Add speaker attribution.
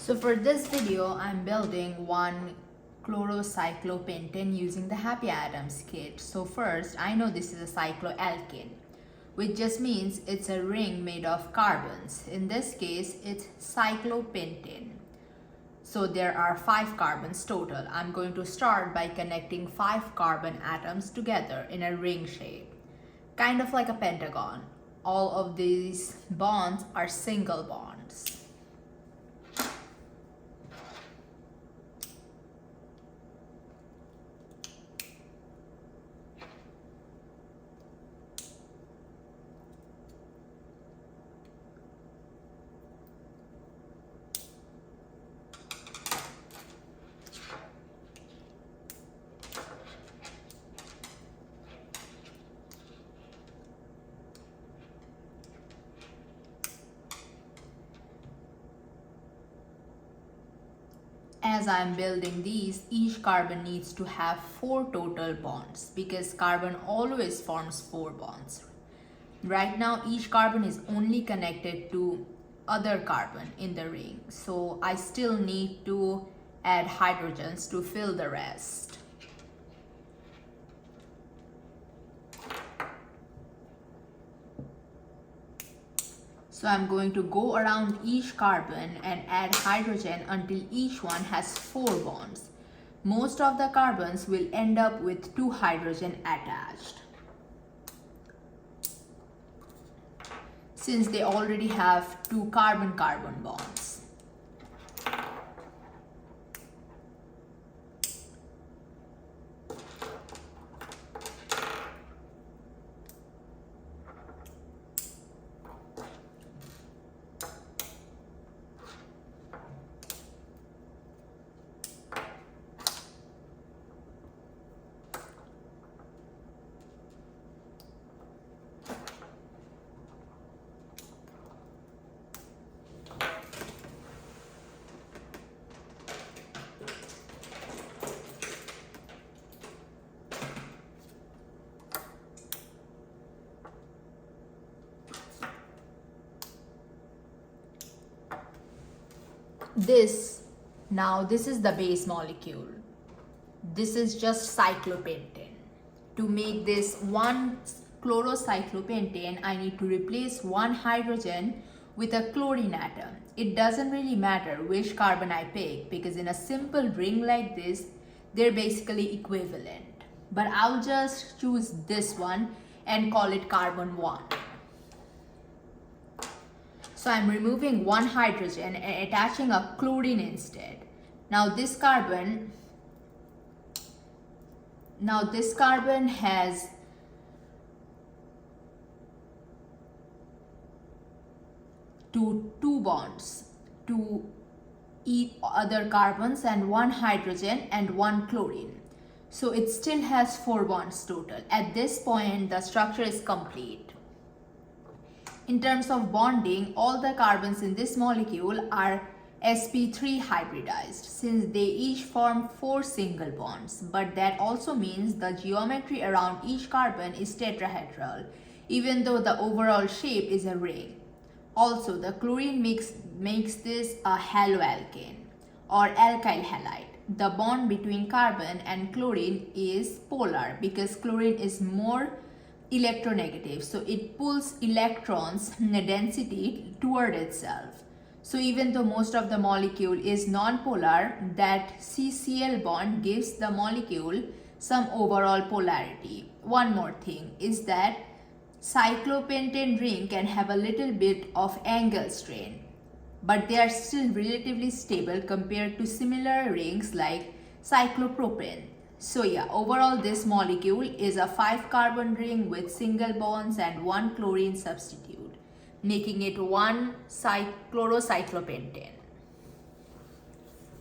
Speaker 1: So for this video, I'm building one chlorocyclopentane using the Happy Atoms kit. So first, I know this is a cycloalkane, which just means it's a ring made of carbons. In this case, it's cyclopentane. So there are 5 carbons total. I'm going to start by connecting 5 carbon atoms together in a ring shape, kind of like a pentagon. All of these bonds are single bonds. As I'm building these, each carbon needs to have 4 total bonds because carbon always forms 4 bonds. Right now, each carbon is only connected to other carbon in the ring. So I still need to add hydrogens to fill the rest. So I'm going to go around each carbon and add hydrogen until each one has 4 bonds. Most of the carbons will end up with 2 hydrogen attached, since they already have 2 carbon-carbon bonds. This is the base molecule. This is just cyclopentane. To make this one chlorocyclopentane, I need to replace one hydrogen with a chlorine atom. It doesn't really matter which carbon I pick because in a simple ring like this, they're basically equivalent. But I'll just choose this one and call it carbon 1. So I'm removing one hydrogen and attaching a chlorine instead. Now this carbon has two bonds, 2 other carbons and 1 hydrogen and 1 chlorine. So it still has 4 bonds total. At this point, the structure is complete. In terms of bonding, all the carbons in this molecule are sp3 hybridized, since they each form 4 single bonds. But that also means the geometry around each carbon is tetrahedral, even though the overall shape is a ring. Also, the chlorine makes this a haloalkane or alkyl halide. The bond between carbon and chlorine is polar because chlorine is more electronegative, so it pulls electrons density toward itself. So even though most of the molecule is non-polar, that CCl bond gives the molecule some overall polarity. One more thing is that cyclopentane ring can have a little bit of angle strain, but they are still relatively stable compared to similar rings like cyclopropane. So yeah, overall this molecule is a 5 carbon ring with single bonds and 1 chlorine substitute, making it one chlorocyclopentane.